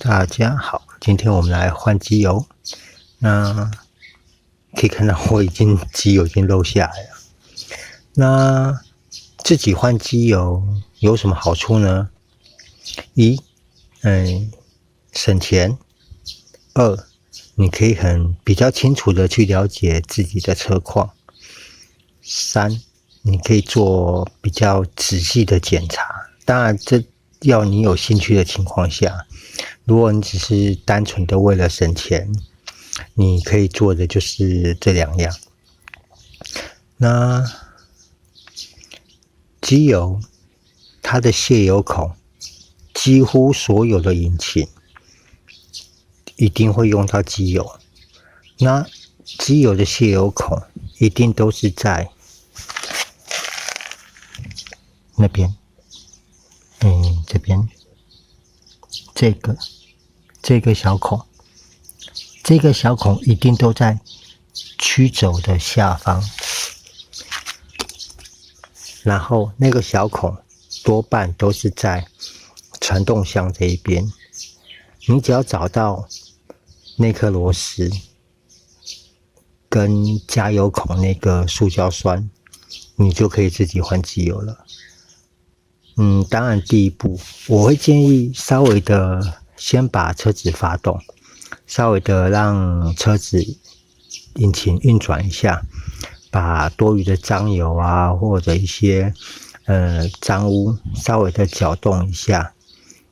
大家好，今天我们来换机油。那可以看到我机油已经漏下来了。那自己换机油有什么好处呢？一，省钱；二，你可以比较清楚的去了解自己的车况；三，你可以做比较仔细的检查。当然，这要你有兴趣的情况下。如果你只是单纯的为了省钱，你可以做的就是这两样。那机油它的泄油孔，几乎所有的引擎一定会用到机油。那机油的泄油孔一定都是在那边，这边这个小孔，这个小孔一定都在曲轴的下方，然后那个小孔多半都是在传动箱这一边。你只要找到那颗螺丝跟加油孔那个塑胶栓，你就可以自己换机油了。当然第一步我会建议稍微的先把车子发动，稍微的让车子引擎运转一下，把多余的脏油啊或者一些脏污稍微的搅动一下，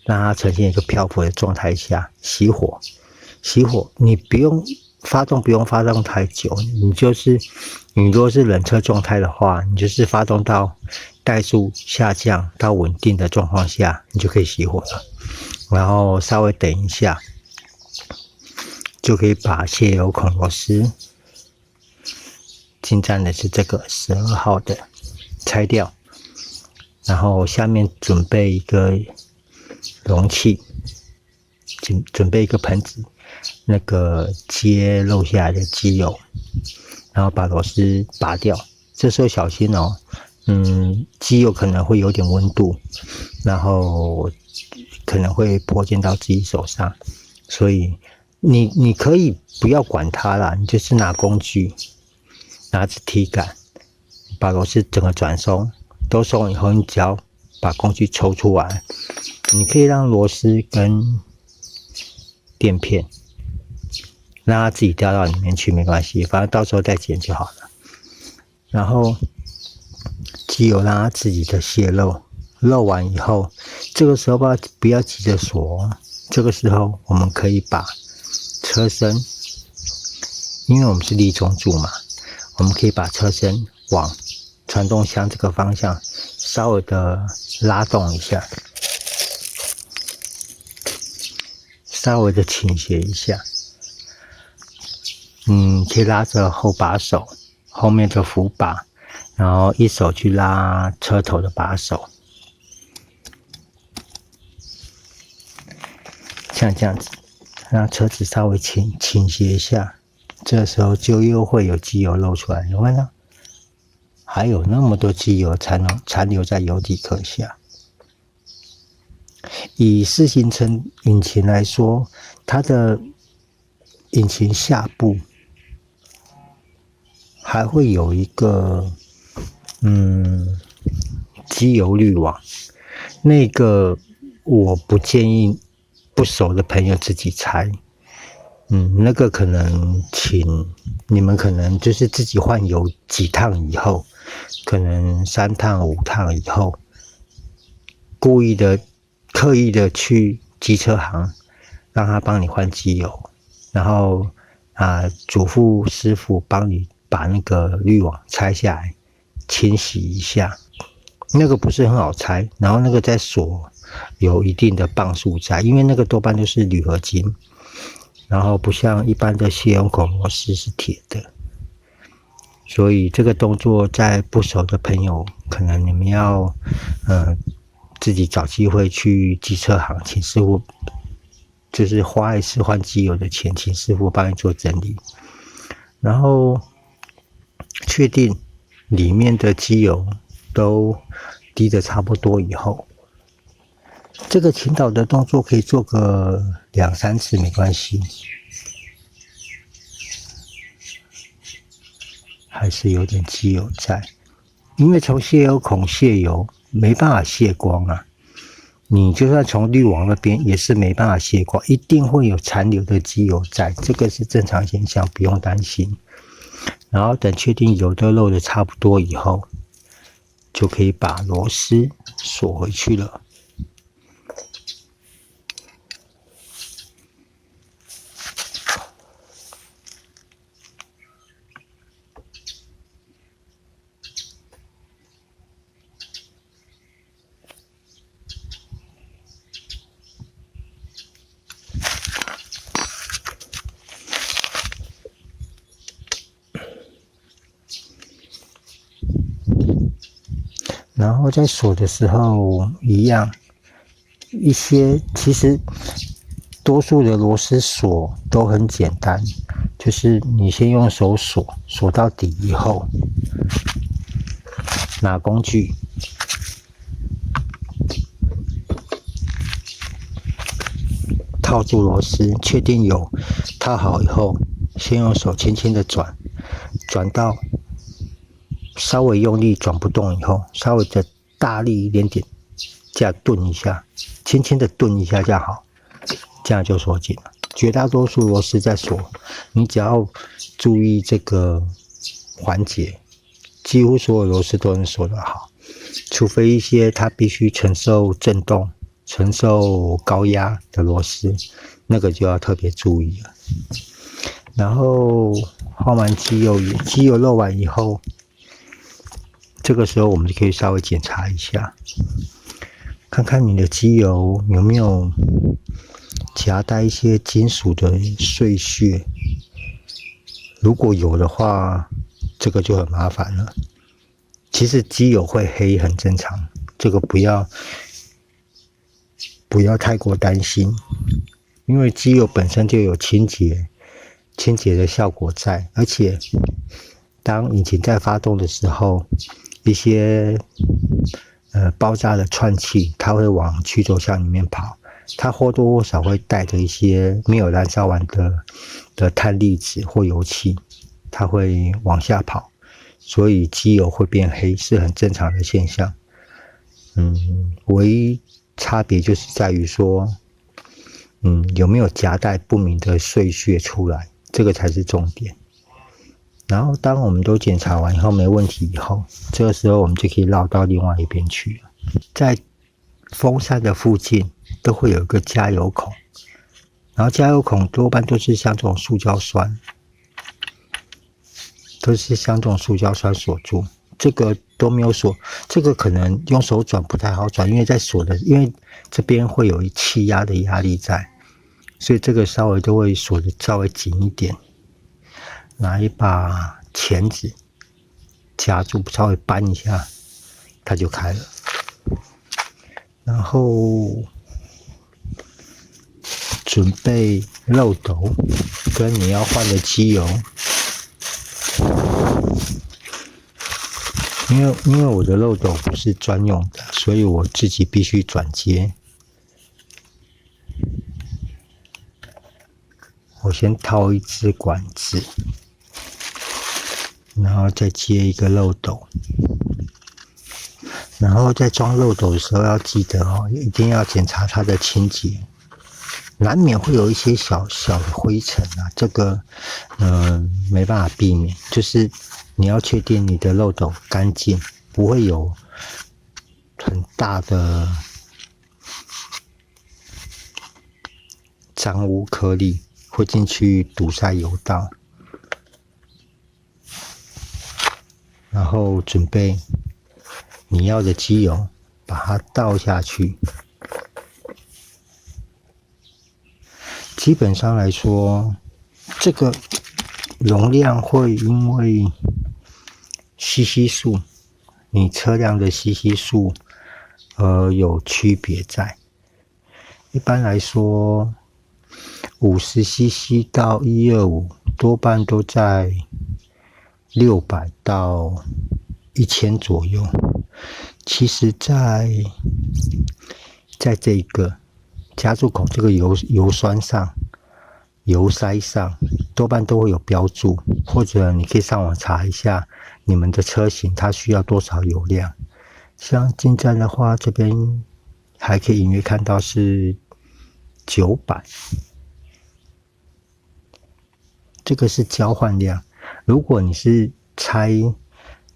让它呈现一个漂浮的状态下熄火。你不用发动太久，你如果是冷车状态的话，你就是发动到怠速下降到稳定的状况下，你就可以熄火了。然后稍微等一下，就可以把泄油孔螺丝进站的是这个12号的拆掉，然后下面准备一个容器，准备一个盆子，那个接漏下来的机油，然后把螺丝拔掉。这时候小心哦，机油可能会有点温度，然后可能会泼溅到自己手上，所以你可以不要管它啦，你就是拿工具，拿着踢杆，把螺丝整个转松，都松以后，你只要把工具抽出来，你可以让螺丝跟垫片让它自己掉到里面去，没关系，反正到时候再剪就好了。然后机油让它自己的泄漏，漏完以后，这个时候不要急着锁，这个时候我们可以把车身，因为我们是立中柱嘛，我们可以把车身往传动箱这个方向稍微的拉动一下，稍微的倾斜一下。可以拉着后把手后面的扶把，然后一手去拉车头的把手，像这样子，让车子稍微倾斜一下，这时候就又会有机油漏出来。你看到还有那么多机油残留在油底壳下。以4行程引擎来说，它的引擎下部还会有一个机油滤网，那个我不建议不熟的朋友自己拆。那个可能你们可能就是自己换油几趟以后，可能3趟5趟以后，刻意的去机车行让他帮你换机油，然后嘱咐师傅帮你把那个滤网拆下来清洗一下，那个不是很好拆，然后那个在锁有一定的磅数在，因为那个多半都是铝合金，然后不像一般的泄油孔螺丝是铁的，所以这个动作在不熟的朋友，可能你们要自己找机会去机车行请师傅，就是花一次换机油的钱，请师傅帮你做整理，然后确定里面的机油都滴得差不多以后，这个倾倒的动作可以做个2-3次没关系，还是有点机油在，因为从泄油孔泄油没办法泄光啊。你就算从滤网那边也是没办法泄光，一定会有残留的机油在，这个是正常现象，不用担心。然后等确定油都漏的差不多以后，就可以把螺丝锁回去了。然后在锁的时候一样，其实多数的螺丝锁都很简单，就是你先用手锁，锁到底以后，拿工具套住螺丝，确定有套好以后，先用手轻轻的转到稍微用力转不动以后，稍微的大力一点点，这样顿一下，轻轻的顿一下就好，这样就锁紧了。绝大多数螺丝在锁，你只要注意这个环节，几乎所有螺丝都能锁得好，除非一些它必须承受震动、承受高压的螺丝，那个就要特别注意了。然后换完机油漏完以后，这个时候我们就可以稍微检查一下，看看你的机油有没有夹带一些金属的碎屑。如果有的话，这个就很麻烦了。其实机油会黑很正常，这个不要太过担心，因为机油本身就有清洁的效果在，而且当引擎在发动的时候，一些爆炸的串气，它会往曲轴箱里面跑，它或多或少会带着一些没有燃烧完的碳粒子或油气，它会往下跑，所以机油会变黑是很正常的现象。唯一差别就是在于说，有没有夹带不明的碎屑出来，这个才是重点。然后当我们都检查完以后没问题以后，这个时候我们就可以绕到另外一边去了。在风扇的附近都会有一个加油孔，然后加油孔多半都是像这种塑胶栓，锁住。这个都没有锁，这个可能用手转不太好转，因为这边会有气压的压力在，所以这个稍微都会锁的稍微紧一点。拿一把钳子夹住，稍微扳一下，它就开了。然后准备漏斗跟你要换的机油，因为我的漏斗不是专用的，所以我自己必须转接。我先套一支管子，然后再接一个漏斗，然后在装漏斗的时候要记得一定要检查它的清洁，难免会有一些小小的灰尘啊，这个没办法避免，就是你要确定你的漏斗干净，不会有很大的脏污颗粒会进去堵塞油道。然后准备你要的机油，把它倒下去。基本上来说，这个容量会因为CC 数，你车辆的 CC 数有区别在。一般来说，50cc 到125多半都在600到1000左右。其实在在这个加注孔这个油栓上、油塞上，多半都会有标注，或者你可以上网查一下你们的车型它需要多少油量。像进站的话，这边还可以隐约看到是900，这个是交换量。如果你是拆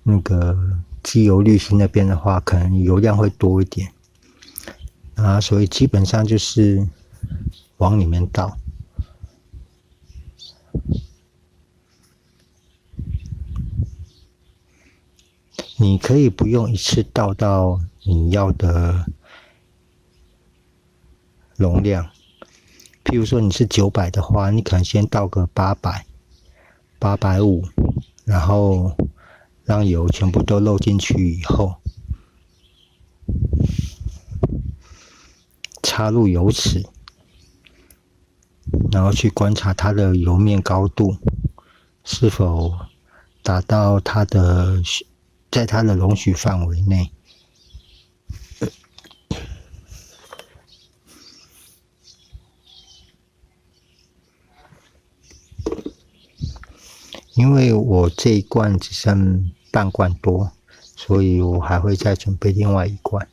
那个机油滤芯那边的话，可能油量会多一点啊，所以基本上就是往里面倒。你可以不用一次倒到你要的容量，譬如说你是900的话，你可能先倒个800、850，然后让油全部都漏进去以后，插入油尺，然后去观察它的油面高度是否达到在它的容许范围内。因为我这一罐只剩半罐多，所以我还会再准备另外一罐。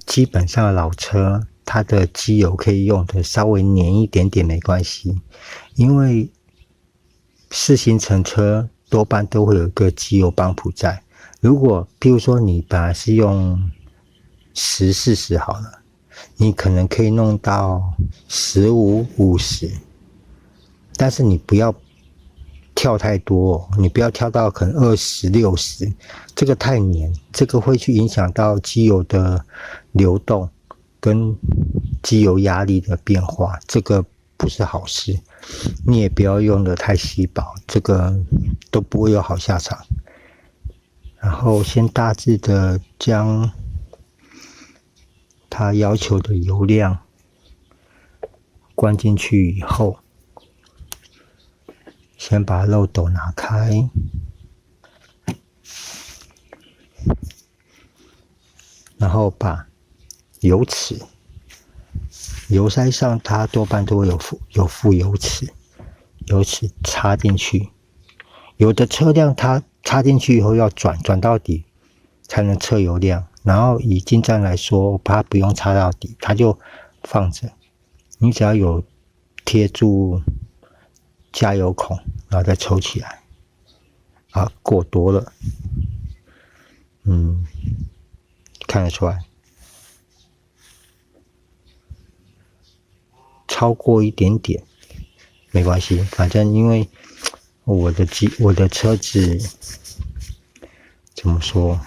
基本上老车它的机油可以用的稍微黏一点点没关系，因为4行程车多半都会有一个机油帮浦在。如果譬如说你本来是用10、40好了，你可能可以弄到15、50，但是你不要跳太多，你不要跳到可能20、60，这个太黏，这个会去影响到机油的流动跟机油压力的变化，这个不是好事。你也不要用得太稀薄，这个都不会有好下场。然后先大致的将它要求的油量灌进去以后，先把漏斗拿开，然后把油尺，油塞上它多半都会有附油尺，油尺插进去。有的车辆它插进去以后要转到底才能测油量，然后以进站来说，它不用插到底，它就放着。你只要有贴住加油孔，然后再抽起来。啊，过多了，看得出来。超过一点点没关系，反正因为我的车子怎么说，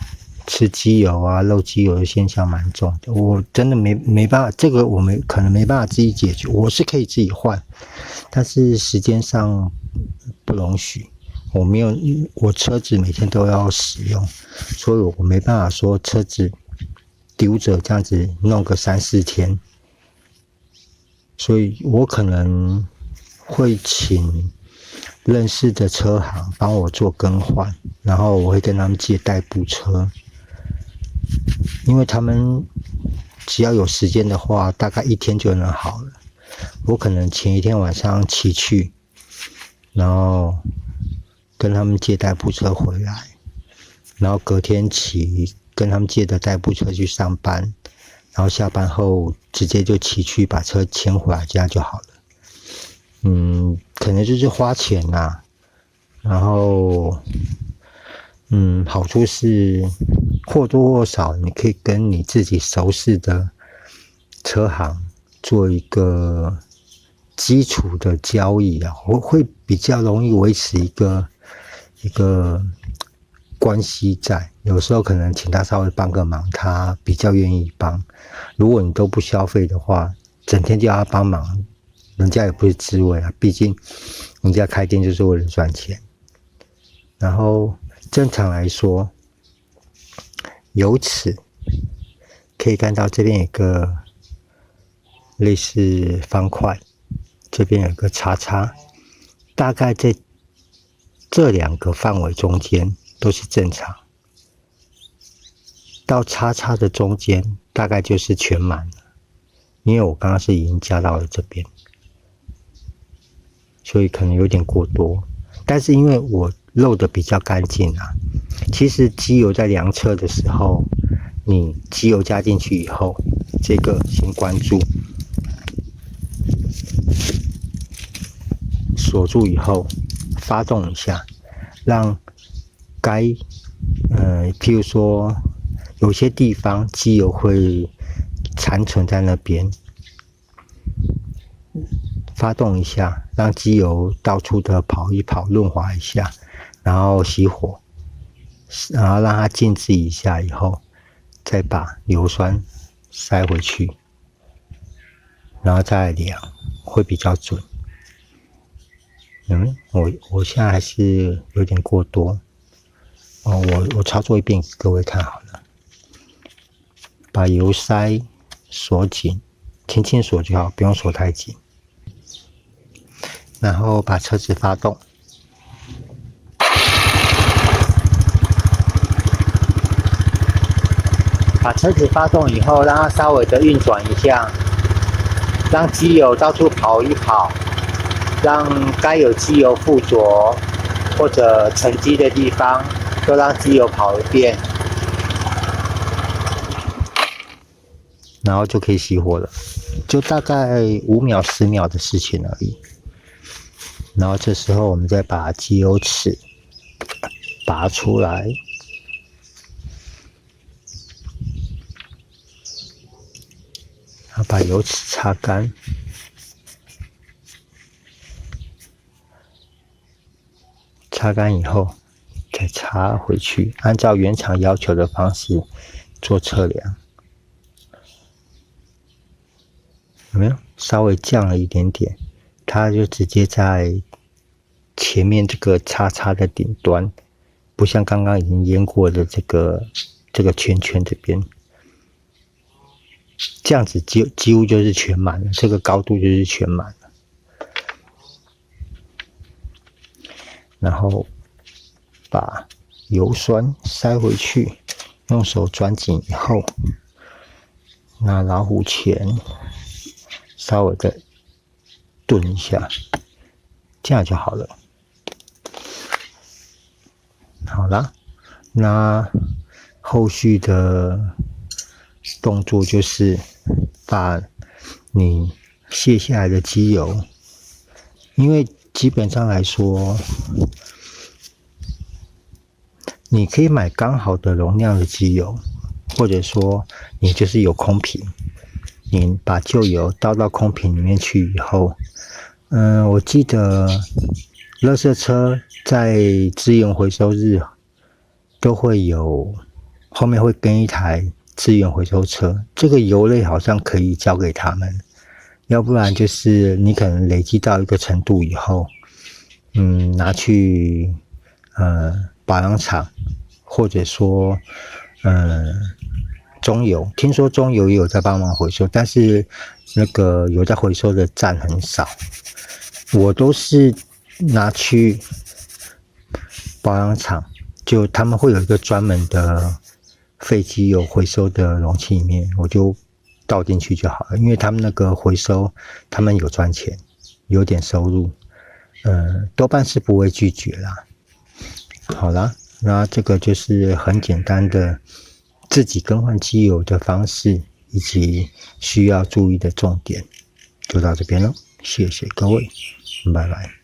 吃机油啊、漏机油的现象蛮重的，我真的没办法，这个我可能没办法自己解决，我是可以自己换，但是时间上不容许，我车子每天都要使用，所以我没办法说车子丢着这样子弄个3、4天，所以我可能会请认识的车行帮我做更换，然后我会跟他们借代步车，因为他们只要有时间的话，大概1天就能好了。我可能前一天晚上骑去，然后跟他们借代步车回来，然后隔天骑跟他们借的代步车去上班，然后下班后直接就骑去把车牵回来，这样就好了。可能就是花钱啦，然后好处是或多或少你可以跟你自己熟识的车行做一个基础的交易啊，会比较容易维持一个关系在。有时候可能请他稍微帮个忙，他比较愿意帮。如果你都不消费的话，整天就要他帮忙，人家也不是滋味啊，毕竟人家开店就是为了赚钱。然后正常来说，由此可以看到这边有个类似方块，这边有个叉叉，大概在这2个范围中间都是正常。到叉叉的中间大概就是全满了，因为我刚刚是已经加到了这边，所以可能有点过多。但是因为我漏的比较干净啊，其实机油在量测的时候，你机油加进去以后，这个先关住，锁住以后，发动一下，让该譬如说有些地方机油会残存在那边，发动一下，让机油到处的跑一跑，润滑一下，然后熄火，然后让它静置一下以后，再把油栓塞回去，然后再量，会比较准。我现在还是有点过多哦，我操作一遍给各位看好了，把油塞锁紧，轻轻锁就好，不用锁太紧。然后把车子发动，把车子发动以后，让它稍微的运转一下，让机油到处跑一跑，让该有机油附着或者沉积的地方都让机油跑一遍，然后就可以熄火了，就大概5秒10秒的事情而已。然后这时候我们再把机油尺拔出来，然后把油尺擦干，擦干以后再插回去，按照原厂要求的方式做测量，有没有稍微降了一点点？它就直接在前面这个叉叉的顶端，不像刚刚已经淹过的这个圈圈这边，这样子几乎就是全满了，这个高度就是全满了。然后把油栓塞回去，用手转紧以后，拿老虎钳稍微的顿一下，这样就好了。好啦，那后续的动作就是把你卸下来的机油，因为基本上来说，你可以买刚好的容量的机油，或者说你就是有空瓶，你把旧油倒到空瓶里面去以后，我记得垃圾车在资源回收日都会有，后面会跟一台资源回收车，这个油类好像可以交给他们，要不然就是你可能累积到一个程度以后，拿去保养厂，或者说中油，听说中油也有在帮忙回收，但是那个有在回收的站很少，我都是拿去保养厂，就他们会有一个专门的废机油回收的容器里面，我就倒进去就好了，因为他们那个回收，他们有赚钱，有点收入，多半是不会拒绝啦。好啦，那这个就是很简单的自己更换机油的方式，以及需要注意的重点，就到这边了，谢谢各位，拜拜。